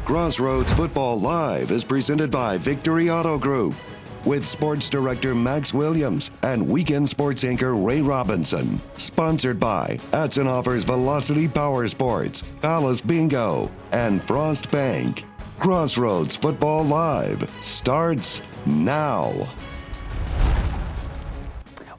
Crossroads Football Live is presented by Victory Auto Group with sports director Max Williams and weekend sports anchor Ray Robinson. Sponsored by Atzenhofer's Velocity Power Sports, Palace Bingo, and Frost Bank. Crossroads Football Live starts now.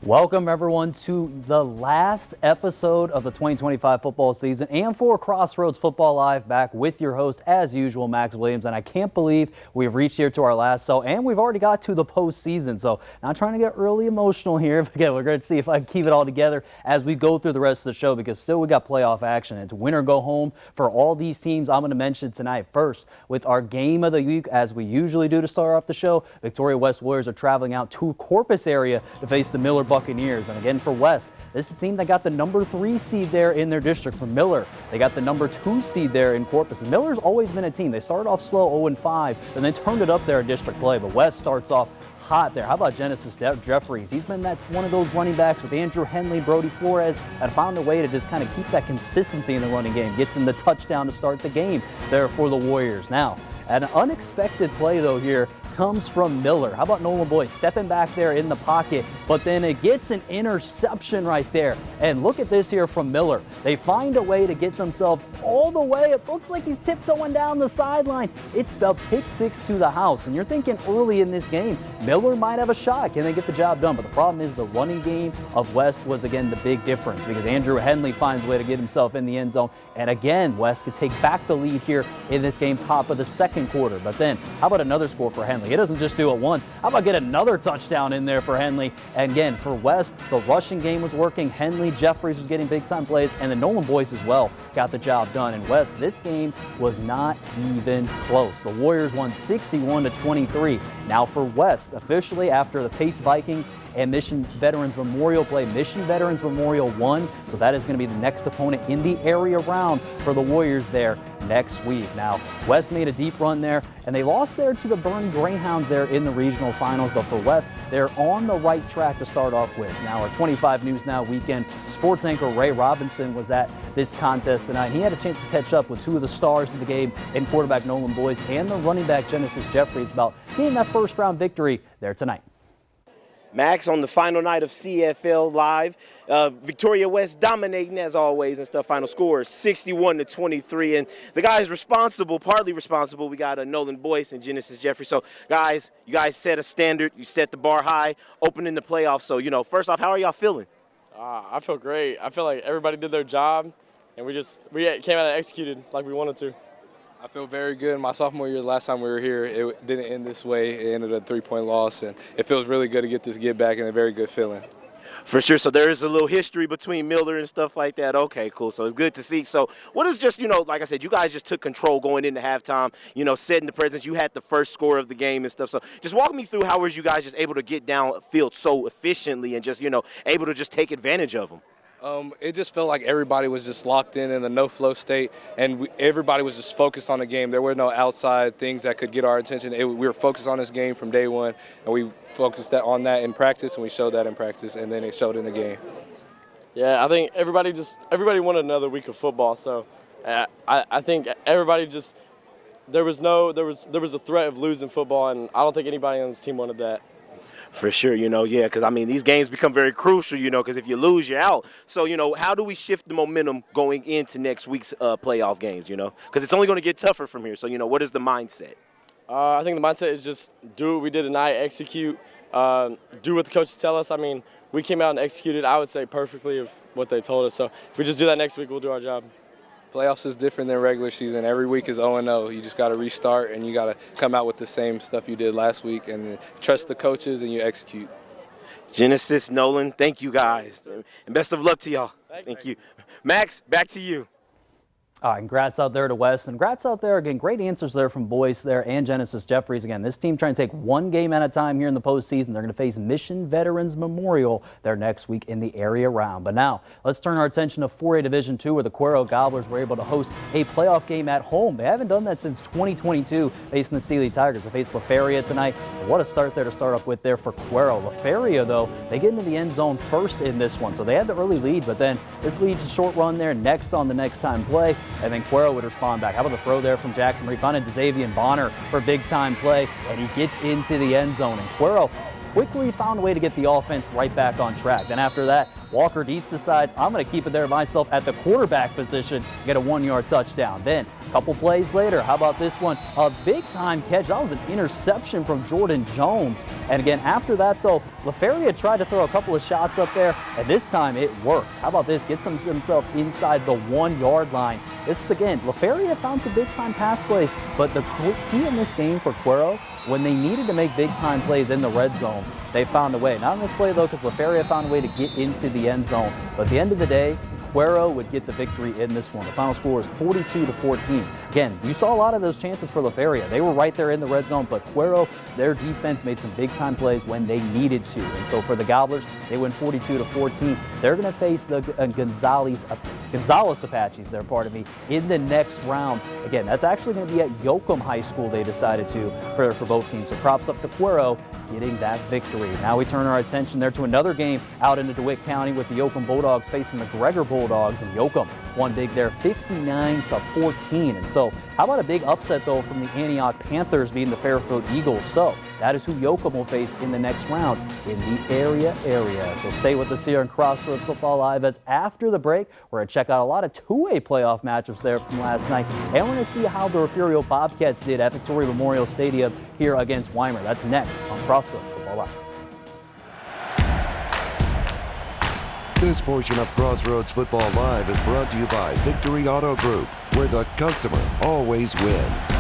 Welcome, everyone, to the last episode of the 2025 football season and for Crossroads Football Live, back with your host, as usual, Max Williams. And I can't believe we've reached here to our last and we've already got to the postseason. So not trying to get really emotional here, but again, we're going to see if I can keep it all together as we go through the rest of the show, because still we got playoff action. It's win or go home for all these teams I'm going to mention tonight. First, with our game of the week, as we usually do to start off the show, Victoria West Warriors are traveling out to Corpus area to face the Miller Buccaneers. And again, for West, this is a team that got the number 3 seed there in their district. For Miller, they got the number 2 seed there in Corpus. And Miller's always been a team. They started off slow, 0-5, and then turned it up there in district play. But West starts off hot there. How about Genesis Jeffries? He's been one of those running backs with Andrew Henley, Brody Flores, that found a way to just kind of keep that consistency in the running game. Gets in the touchdown to start the game there for the Warriors. Now, an unexpected play, though, here comes from Miller. How about Nolan Boyd stepping back there in the pocket, but then it gets an interception right there. And look at this here from Miller. They find a way to get themselves all the way. It looks like he's tiptoeing down the sideline. It's the pick 6 to the house. And you're thinking early in this game, Miller might have a shot. Can they get the job done? But the problem is the running game of West was, again, the big difference, because Andrew Henley finds a way to get himself in the end zone. And again, West could take back the lead here in this game, top of the second quarter. But then, how about another score for Henley? He doesn't just do it once. How about get another touchdown in there for Henley? And again, for West, the rushing game was working. Henley, Jeffries was getting big-time plays, and the Nolan Boyce as well got the job done. And West, this game was not even close. The Warriors won 61-23. Now for West, officially after the Pace Vikings and Mission Veterans Memorial play, Mission Veterans Memorial won, so that is going to be the next opponent in the area round for the Warriors there next week. Now, West made a deep run there, and they lost there to the Bern Greyhounds there in the regional finals, but for West, they're on the right track to start off with. Now, our 25 News Now weekend sports anchor Ray Robinson was at this contest tonight. He had a chance to catch up with 2 of the stars of the game in quarterback Nolan Boyce and the running back Genesis Jeffries about getting that first-round victory there tonight. Max, on the final night of CFL Live, Victoria West dominating as always and stuff. Final score is 61-23, and the guys responsible, partly responsible, we got Nolan Boyce and Genesis Jeffries. So, guys, you guys set a standard, you set the bar high, opening the playoffs. So, first off, how are y'all feeling? I feel great. I feel like everybody did their job, and we came out and executed like we wanted to. I feel very good. My sophomore year, the last time we were here, it didn't end this way. It ended a 3-point loss, and it feels really good to get this get back and a very good feeling. For sure. So there is a little history between Miller and stuff like that. Okay, cool. So it's good to see. So what is just, like I said, you guys just took control going into halftime, setting the presence. You had the first score of the game and stuff. So just walk me through how was you guys just able to get downfield so efficiently and just, able to just take advantage of them? It just felt like everybody was just locked in a no-flow state, and everybody was just focused on the game. There were no outside things that could get our attention. We were focused on this game from day one, and we focused on that in practice, and we showed that in practice, and then it showed in the game. Yeah, I think everybody wanted another week of football. So I think everybody just there was a threat of losing football, and I don't think anybody on this team wanted that. For sure, yeah, because, these games become very crucial, because if you lose, you're out. So, how do we shift the momentum going into next week's playoff games, Because it's only going to get tougher from here. So, what is the mindset? I think the mindset is just do what we did tonight, execute, do what the coaches tell us. We came out and executed, I would say, perfectly of what they told us. So if we just do that next week, we'll do our job. Playoffs is different than regular season. Every week is 0-0. You just got to restart, and you got to come out with the same stuff you did last week and trust the coaches and you execute. Genesis, Nolan, thank you guys. And best of luck to y'all. Thank you. Max, back to you. All right, congrats out there to West, and congrats out there, again, great answers there from Boyce there and Genesis Jeffries. Again, this team trying to take one game at a time here in the postseason. They're going to face Mission Veterans Memorial there next week in the area round. But now, let's turn our attention to 4A Division II, where the Cuero Gobblers were able to host a playoff game at home. They haven't done that since 2022, facing the Sealy Tigers. They face Feria tonight. What a start there to start up with there for Cuero. Feria, though, they get into the end zone first in this one. So they had the early lead, but then this leads a short run there next on the next time play, and then Cuero would respond back. How about the throw there from Jackson Reed? Found Xavier Bonner for a big-time play, and he gets into the end zone. And Cuero quickly found a way to get the offense right back on track. Then after that, Walker Dietz decides, I'm going to keep it there myself at the quarterback position, get a 1-yard touchdown. Then a couple plays later, how about this one? A big-time catch. That was an interception from Jordan Jones. And again, after that, though, Feria tried to throw a couple of shots up there, and this time it works. How about this? Gets himself inside the 1-yard line. This was, again, Feria found some big-time pass plays, but the key in this game for Cuero, when they needed to make big-time plays in the red zone, they found a way. Not in this play, though, because Feria found a way to get into the end zone. But at the end of the day, Cuero would get the victory in this one. The final score is 42-14. Again, you saw a lot of those chances for Feria. They were right there in the red zone, but Cuero, their defense made some big-time plays when they needed to. And so for the Gobblers, they win 42-14. They're going to face the Gonzales Apaches, in the next round. Again, that's actually going to be at Yoakum High School, they decided to, for both teams. So props up to Cuero getting that victory. Now we turn our attention there to another game out into DeWitt County with the Yoakum Bulldogs facing the Gregor Bulldogs, and Yoakum won big there 59-14. And so how about a big upset, though, from the Antioch Panthers beating the Fairfield Eagles? So that is who Yoakum will face in the next round in the area. So stay with us here on Crossroads Football Live, as after the break, we're going to check out a lot of two-way playoff matchups there from last night, and we're going to see how the Refugio Bobcats did at Victoria Memorial Stadium here against Weimar. That's next on Crossroads Football Live. This portion of Crossroads Football Live is brought to you by Victory Auto Group, where the customer always wins.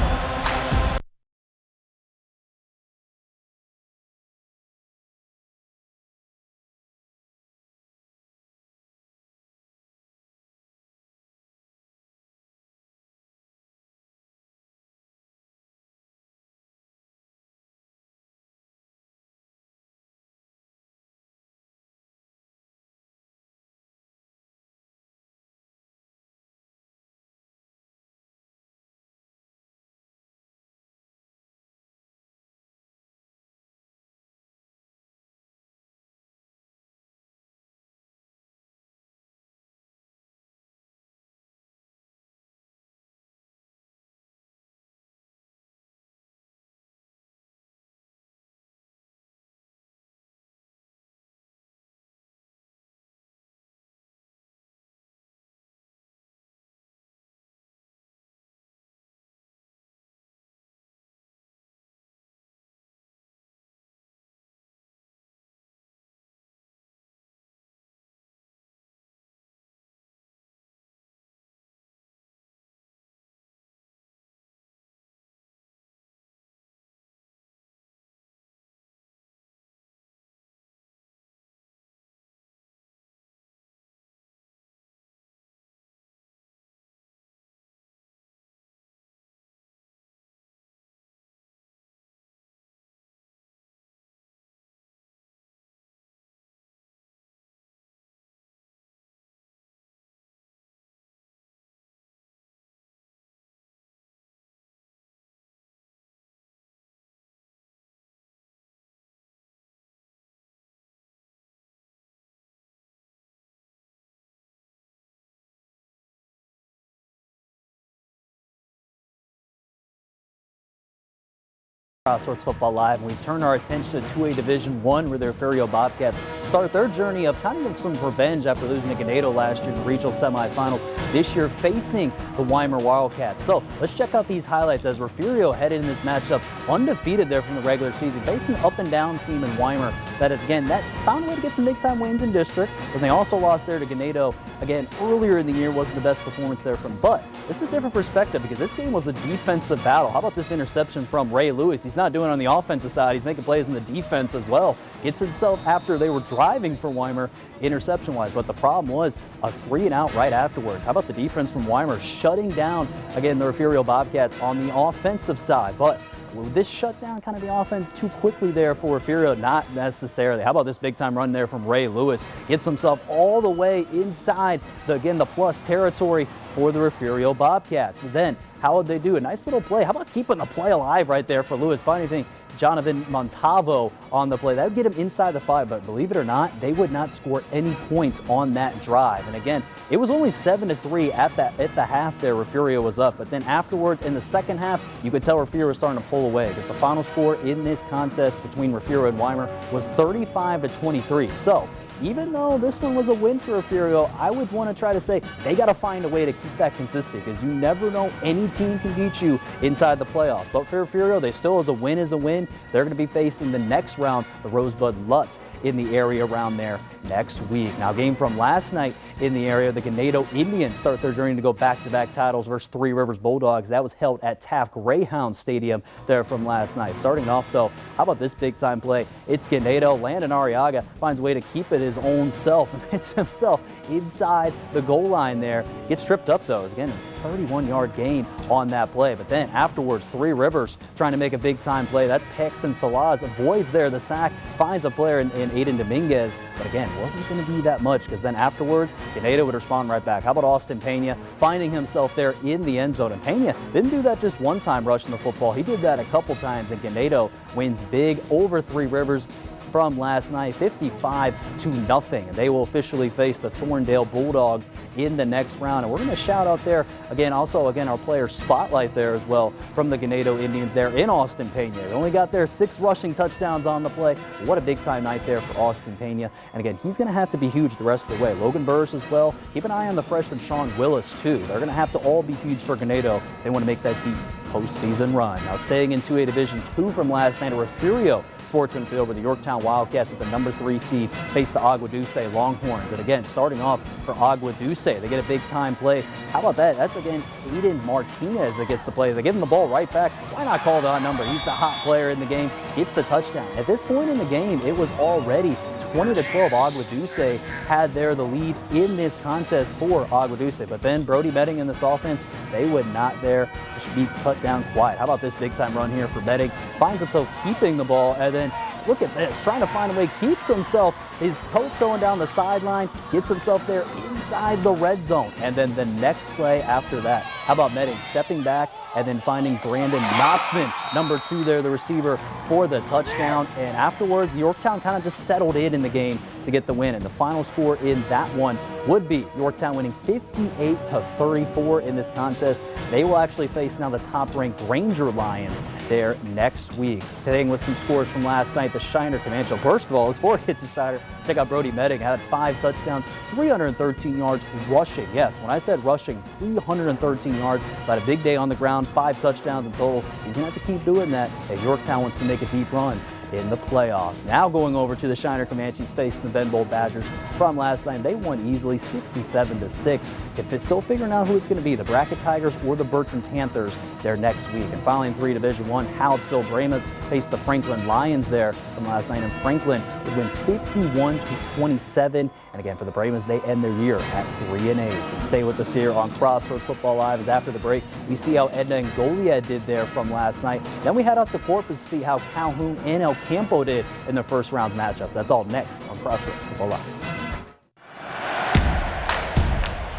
Crossroads Football Live, and we turn our attention to 2A Division I, where the Refugio Bobcats start their journey of kind of some revenge after losing to Ganado last year in the regional semifinals. This year facing the Weimar Wildcats. So let's check out these highlights as Refugio headed in this matchup undefeated there from the regular season, facing an up and down team in Weimar that is, again, that found a way to get some big time wins in district, but they also lost there to Ganado. Again, earlier in the year wasn't the best performance there from, but this is a different perspective because this game was a defensive battle. How about this interception from Ray Lewis? He's not doing it on the offensive side, he's making plays in the defense as well. Gets himself, after they were driving for Weimar interception-wise, but the problem was a 3-and-out right afterwards. How about the defense from Weimar shutting down, again, the Refugio Bobcats on the offensive side, but will this shut down kind of the offense too quickly there for Refugio? Not necessarily. How about this big-time run there from Ray Lewis? Gets himself all the way inside, the plus territory for the Refugio Bobcats. Then, how would they do? A nice little play. How about keeping the play alive right there for Lewis? Funny thing, Jonathan Montavo on the play. That would get him inside the 5, but believe it or not, they would not score any points on that drive. And again, it was only 7-3 at the half there where Feria was up. But then afterwards, in the second half, you could tell Feria was starting to pull away because the final score in this contest between Feria and Weimar was 35-23. So even though this one was a win for Feria, I would want to try to say they got to find a way to keep that consistency because you never know, any team can beat you inside the playoffs. But for Feria, they still, as a win is a win. They're going to be facing the next round, the Rosebud Lutt in the area around there next week. Now, game from last night in the area, the Ganado Indians start their journey to go back-to-back titles versus Three Rivers Bulldogs. That was held at Taft Greyhound Stadium there from last night. Starting off, though, how about this big-time play? It's Ganado. Landon Arriaga finds a way to keep it his own self and hits himself inside the goal line there. Gets tripped up, though. Again, it's a 31-yard gain on that play. But then afterwards, Three Rivers trying to make a big-time play. That's Paxton Salaz. Avoids there the sack, finds a player in Aiden Dominguez. But again, it wasn't going to be that much because then afterwards, Ganado would respond right back. How about Austin Pena finding himself there in the end zone? And Pena didn't do that just one time rushing the football. He did that a couple times, and Ganado wins big over Three Rivers from last night, 55-0. They will officially face the Thorndale Bulldogs in the next round. And we're going to shout out there again, also our player spotlight there as well from the Ganado Indians there in Austin Pena. They only got their 6 rushing touchdowns on the play. What a big time night there for Austin Pena. And again, he's going to have to be huge the rest of the way. Logan Burris as well. Keep an eye on the freshman Sean Willis too. They're going to have to all be huge for Ganado. They want to make that deep postseason run. Now, staying in 2A Division II from last night, a Refugio Sportsman Field where the Yorktown Wildcats at the number 3 seed face the Agua Dulce Longhorns. And again, starting off for Agua Dulce, they get a big time play. How about that? That's again Aiden Martinez that gets the play. They give him the ball right back. Why not call the odd number? He's the hot player in the game. Gets the touchdown. At this point in the game, it was already 20-12. Agua Dulce had there the lead in this contest for Agua Dulce. But then Brody Betting in this offense, they would not there be cut down quite. How about this big time run here for Betting? Finds himself keeping the ball, and then look at this, trying to find a way, keeps himself, his toe throwing down the sideline, gets himself there inside the red zone. And then the next play after that, how about Betting stepping back and then finding Brandon Knoxman, number 2 there, the receiver, for the touchdown. And afterwards, Yorktown kind of just settled in the game to get the win. And the final score in that one would be Yorktown winning 58-34 in this contest. They will actually face now the top-ranked Ranger Lions there next week. Staying with some scores from last night, the Shiner Comanche. First of all, before we get to Shiner, check out Brody Betting. Had 5 touchdowns, 313 yards rushing. Yes, when I said rushing, 313 yards. So had a big day on the ground, 5 touchdowns in total. He's going to have to keep doing that if Yorktown wants to make a deep run in the playoffs. Now going over to the Shiner Comanches facing the Ben Bowl Badgers from last night. They won easily 67-6. If it's still figuring out who it's going to be, the Bracket Tigers or the Burton Panthers there next week. And finally in 3 Division I, Hallettsville Brahmas faced the Franklin Lions there from last night. And Franklin would win 51-27. And again, for the Brahmas, they end their year at 3-8. And stay with us here on Crossroads Football Live as after the break, we see how Edna and Goliad did there from last night. Then we head up to Corpus to see how Calhoun and El Campo did in their first round matchup. That's all next on Crossroads Football Live.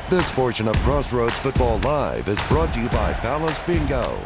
This portion of Crossroads Football Live is brought to you by Palace Bingo.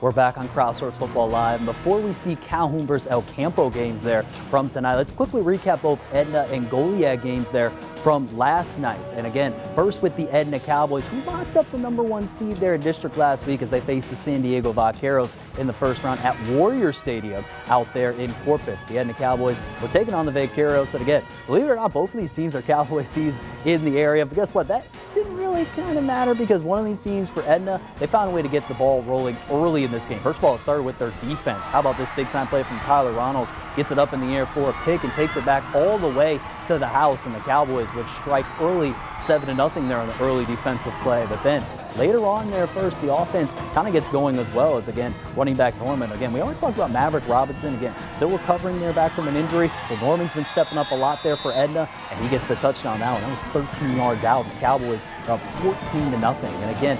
We're back on Crossroads Football Live. And before we see Calhoun versus El Campo games there from tonight, let's quickly recap both Edna and Goliad games there from last night. And again, first with the Edna Cowboys, who locked up the #1 seed there in district last week as they faced the San Diego Vaqueros in the first round at Warrior Stadium out there in Corpus. The Edna Cowboys were taking on the Vaqueros. And again, believe it or not, both of these teams are Cowboys teams in the area. But guess what? That didn't really kind of matter because one of these teams for Edna, they found a way to get the ball rolling early in this game. First of all, it started with their defense. How about this big time play from Tyler Ronalds? Gets it up in the air for a pick and takes it back all the way to the house, and the Cowboys would strike early 7-0 there on the early defensive play. But then later on there first, the offense kind of gets going as well as, again, running back Norman. Again, we always talk about Maverick Robinson. Again, still recovering there back from an injury. So Norman's been stepping up a lot there for Edna, and he gets the touchdown now. And that was 13 yards out. The Cowboys are up 14-0. And again,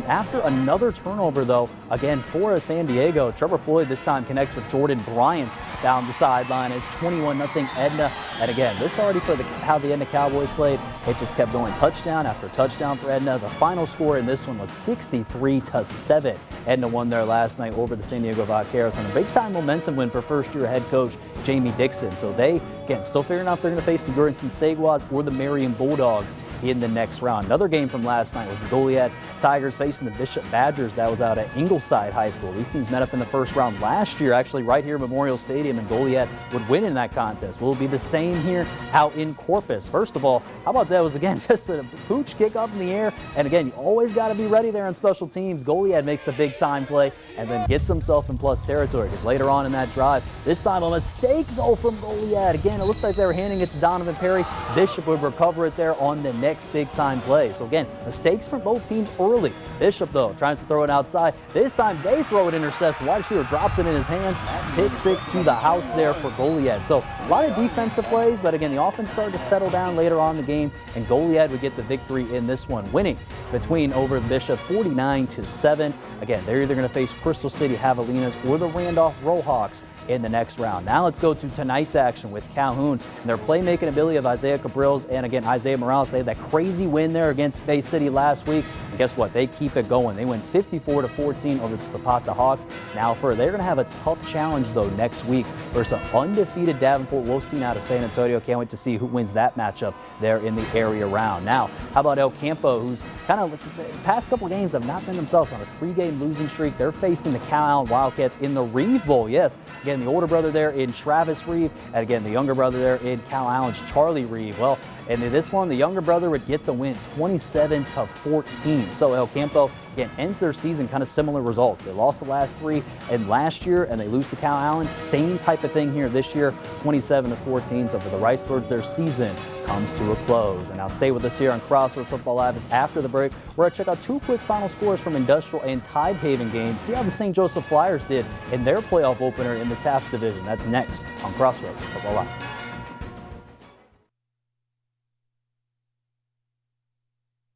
after another turnover, though, again, for San Diego, Trevor Floyd this time connects with Jordan Bryant down the sideline. It's 21-0 Edna. And again, this already for how the Edna Cowboys played. It just kept going touchdown after touchdown for Edna. The final score in this one was 63-7. Edna won there last night over the San Diego Vaqueros on a big-time momentum win for first-year head coach Jamie Dixon. So they, again, still figuring out if they're going to face the Gurinson Saguas or the Marion Bulldogs in the next round. Another game from last night was the Goliad Tigers facing the Bishop Badgers. That was out at Ingleside High School. These teams met up in the first round last year, actually right here at Memorial Stadium, and Goliad would win in that contest. Will it be the same here out in Corpus? First of all, how about that was, again, just a pooch kick up in the air. And again, you always got to be ready there on special teams. Goliad makes the big time play and then gets himself in plus territory. Because later on in that drive, this time a mistake though from Goliad. Again, it looked like they were handing it to Donovan Perry. Bishop would recover it there on the next big time play. So again, mistakes from both teams early. Bishop though tries to throw it outside. This time they throw it interception. Wide receiver drops it in his hands. Pick six to the house there for Goliad. So a lot of defensive plays, but again, the offense started to settle down later on in the game, and Goliad would get the victory in this one, winning between over Bishop 49-7. Again, they're either going to face Crystal City Javelinas or the Randolph Rollhawks in the next round. Now let's go to tonight's action with Calhoun and their playmaking ability of Isaiah Cabrils and, again, Isaiah Morales. They had that crazy win there against Bay City last week. And guess what? They keep it going. They win 54-14 over the Zapata Hawks. Now they're going to have a tough challenge, though, next week versus an undefeated Davenport Wolves team out of San Antonio. Can't wait to see who wins that matchup there in the area round. Now, how about El Campo, who's kind of the past couple games have not been themselves on a 3-game losing streak. They're facing the Cal Allen Wildcats in the Reeve Bowl. Yes, again, the older brother there in Travis Reeve, and again, the younger brother there in Cal Allen's Charlie Reeve. Well, and in this one, the younger brother would get the win 27-14. So El Campo, again, ends their season kind of similar results. They lost the last 3 and last year, and they lose to Cal Allen. Same type of thing here this year, 27-14. So for the Ricebirds, their season comes to a close. And now stay with us here on Crossroads Football Live. As after the break, we're going to check out 2 quick final scores from Industrial and Tidehaven games. See how the St. Joseph Flyers did in their playoff opener in the TAPS division. That's next on Crossroads Football Live.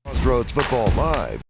Crossroads Football Live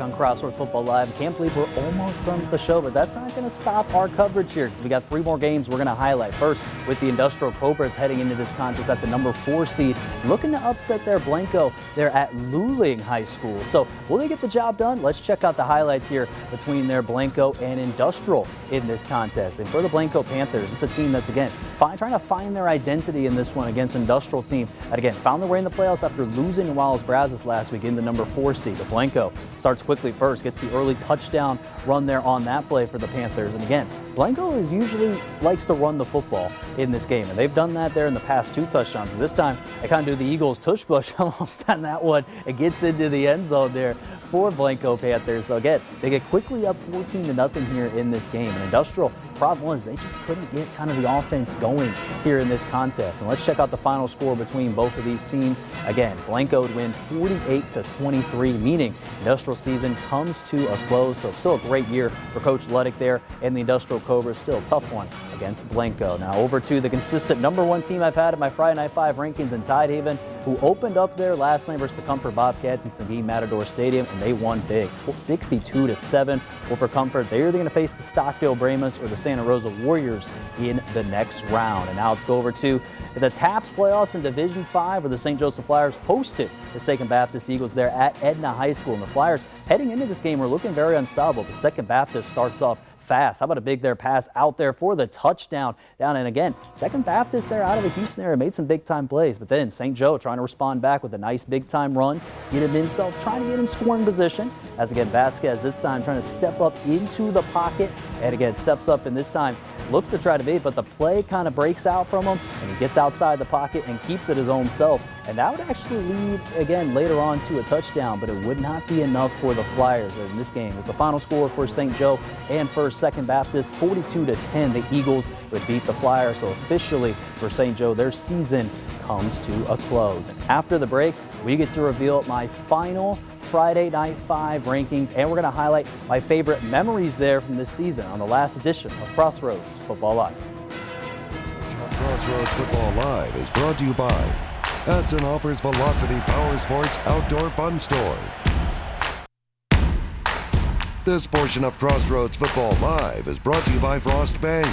On Crossroads Football Live. Can't believe we're almost done with the show, but that's not going to stop our coverage here because we got 3 more games we're going to highlight. First, with the Industrial Cobras heading into this contest at the number 4 seed, looking to upset their Blanco. They're at Luling High School. So will they get the job done? Let's check out the highlights here between their Blanco and Industrial in this contest. And for the Blanco Panthers, it's a team that's, again, trying to find their identity in this one against Industrial team that, again, found their way in the playoffs after losing to Wallace Brazos last week in the number 4 seed. The Blanco starts quickly first, gets the early touchdown run there on that play for the Panthers. And again, Blanco usually likes to run the football in this game, and they've done that there in the past 2 touchdowns. This time, they kind of do the Eagles tush push almost on that one. It gets into the end zone there for Blanco Panthers. So again, they get quickly up 14-0 here in this game. And Industrial, problem was they just couldn't get kind of the offense going here in this contest. And let's check out the final score between both of these teams. Again, Blanco would win 48-23, meaning Industrial season comes to a close. So still a great year for Coach Luddick there, and the Industrial Cobras still a tough one against Blanco. Now over to the consistent number 1 team I've had in my Friday Night 5 rankings in Tidehaven, who opened up there last night versus the Comfort Bobcats in Seguin Matador Stadium, and they won big, 62-7 over Comfort. They're either going to face the Stockdale Brahmas or the Santa Rosa Warriors in the next round. And now let's go over to the TAPS playoffs in Division 5, where the St. Joseph Flyers hosted the Second Baptist Eagles there at Edna High School. And the Flyers, heading into this game, were looking very unstoppable. The Second Baptist starts off fast. How about a big pass out there for the touchdown down? And again, Second Baptist there out of the Houston area made some big time plays, but then St. Joe trying to respond back with a nice big time run, get him himself, trying to get in scoring position, as again Vasquez this time trying to step up into the pocket, and again steps up and this time looks to try to beat, but the play kind of breaks out from him and he gets outside the pocket and keeps it his own self. And that would actually lead, again, later on to a touchdown, but it would not be enough for the Flyers in this game. As the final score for St. Joe and for Second Baptist, 42-10, the Eagles would beat the Flyers. So officially for St. Joe, their season comes to a close. And after the break, we get to reveal my final Friday Night 5 rankings, and we're going to highlight my favorite memories there from this season on the last edition of Crossroads Football Live. Crossroads Football Live is brought to you by Edson offers Velocity Power Sports Outdoor Fun Store. This portion of Crossroads Football Live is brought to you by Frost Bank.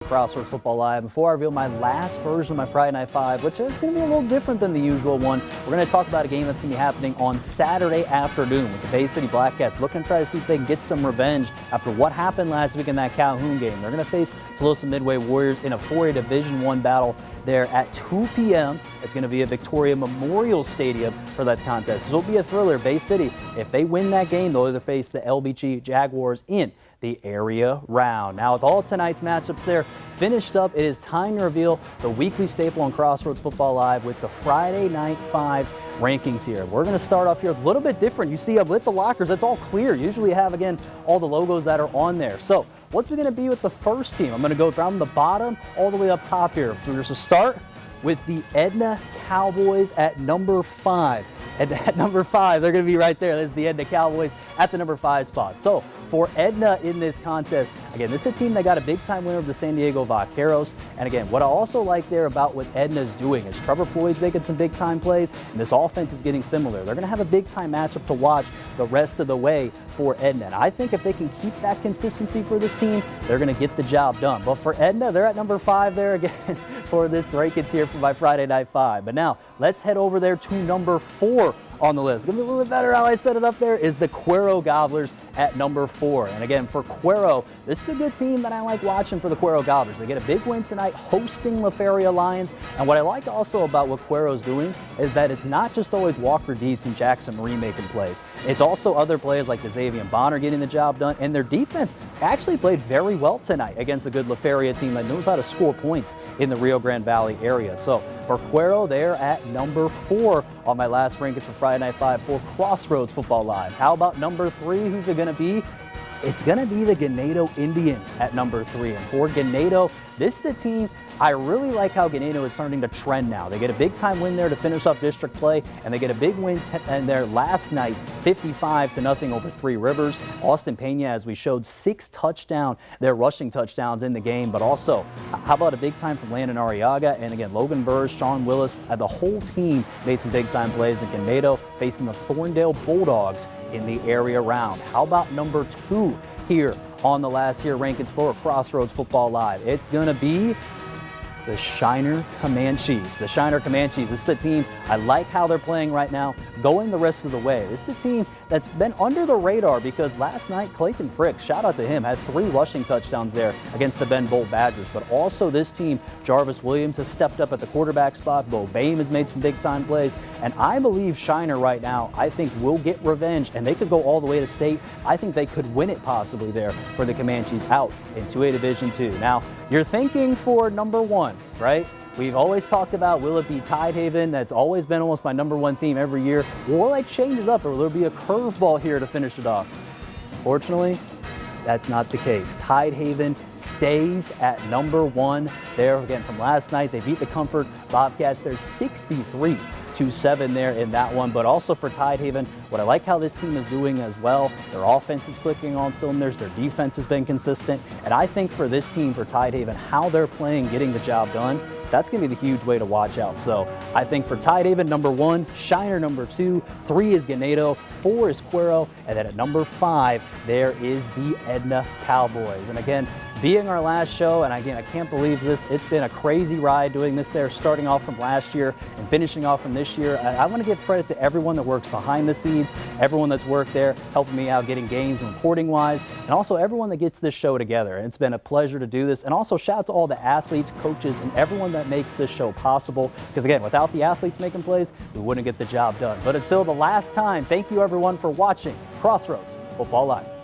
Crossroads Football Live. Before I reveal my last version of my Friday Night 5, which is going to be a little different than the usual one, we're going to talk about a game that's going to be happening on Saturday afternoon with the Bay City Blackcats looking to try to see if they can get some revenge after what happened last week in that Calhoun game. They're going to face Toledo Midway Warriors in a 4A Division I battle there at 2 p.m. It's going to be at Victoria Memorial Stadium for that contest. This will be a thriller. Bay City, if they win that game, they'll either face the LBG Jaguars in the area round. Now, with all tonight's matchups there finished up, it is time to reveal the weekly staple on Crossroads Football Live with the Friday Night 5 rankings here. We're going to start off here a little bit different. You see I've lit the lockers. That's all clear. Usually have, again, all the logos that are on there. So what's it going to be with the first team? I'm going to go from the bottom all the way up top here. So we're going to start with the Edna Cowboys at number 5. At number 5, they're going to be right there. That's the Edna Cowboys at the number 5 spot. So for Edna in this contest, again, this is a team that got a big-time winner of the San Diego Vaqueros. And again, what I also like there about what Edna's doing is Trevor Floyd's making some big-time plays, and this offense is getting similar. They're going to have a big-time matchup to watch the rest of the way for Edna. And I think if they can keep that consistency for this team, they're going to get the job done. But for Edna, they're at number 5 there again for this rankings here for my Friday Night 5. But now, let's head over there to number 4 on the list. It's gonna be a little bit better how I set it up there, is the Cuero Gobblers at number 4. And again, for Cuero, this is a good team that I like watching for the Cuero Gobblers. They get a big win tonight hosting La Feria Lions. And what I like also about what Cuero's doing is that it's not just always Walker Dietz and Jackson Marie making plays. It's also other players like Xavier Bonner getting the job done. And their defense actually played very well tonight against a good La Feria team that knows how to score points in the Rio Grande Valley area. So for Cuero, they're at number 4 on my last rankings for Friday Night 5 for Crossroads Football Live. How about number 3? Who's it going to be? It's going to be the Ganado Indians at number 3. And for Ganado, this is a team, I really like how Ganado is starting to trend now. They get a big-time win there to finish off district play, and they get a big win in their last night, 55-0 over Three Rivers. Austin Pena, as we showed, 6 their rushing touchdowns in the game, but also, how about a big time from Landon Arriaga? And again, Logan Burrs, Sean Willis, the whole team made some big-time plays. And Ganado facing the Thorndale Bulldogs in the area round. How about number 2 here on the last year rankings for Crossroads Football Live? It's going to be the Shiner Comanches. The Shiner Comanches, this is a team, I like how they're playing right now, going the rest of the way. This is a team that's been under the radar because last night, Clayton Frick, shout out to him, had 3 rushing touchdowns there against the Ben Bolt Badgers. But also this team, Jarvis Williams has stepped up at the quarterback spot. Bo Bame has made some big-time plays. And I believe Shiner right now, I think, will get revenge, and they could go all the way to state. I think they could win it possibly there for the Comanches out in 2A Division II. Now, you're thinking for number 1, right? We've always talked about, will it be Tidehaven? That's always been almost my number 1 team every year. Will I change it up, or will there be a curveball here to finish it off? Fortunately, that's not the case. Tidehaven stays at number 1 there. Again, from last night, they beat the Comfort Bobcats. They're 63-7 there in that one. But also for Tidehaven, what I like how this team is doing as well, their offense is clicking on cylinders, their defense has been consistent. And I think for this team, for Tidehaven, how they're playing, getting the job done, that's going to be the huge way to watch out. So I think for Tidehaven, number 1, Shiner number 2, 3 is Ganado, 4 is Cuero, and then at number 5, there is the Edna Cowboys. And again, being our last show, and again, I can't believe this, it's been a crazy ride doing this there, starting off from last year and finishing off from this year. I want to give credit to everyone that works behind the scenes, everyone that's worked there, helping me out getting games and reporting-wise, and also everyone that gets this show together. And it's been a pleasure to do this. And also shout out to all the athletes, coaches, and everyone that makes this show possible. Because again, without the athletes making plays, we wouldn't get the job done. But until the last time, thank you everyone for watching Crossroads Football Live.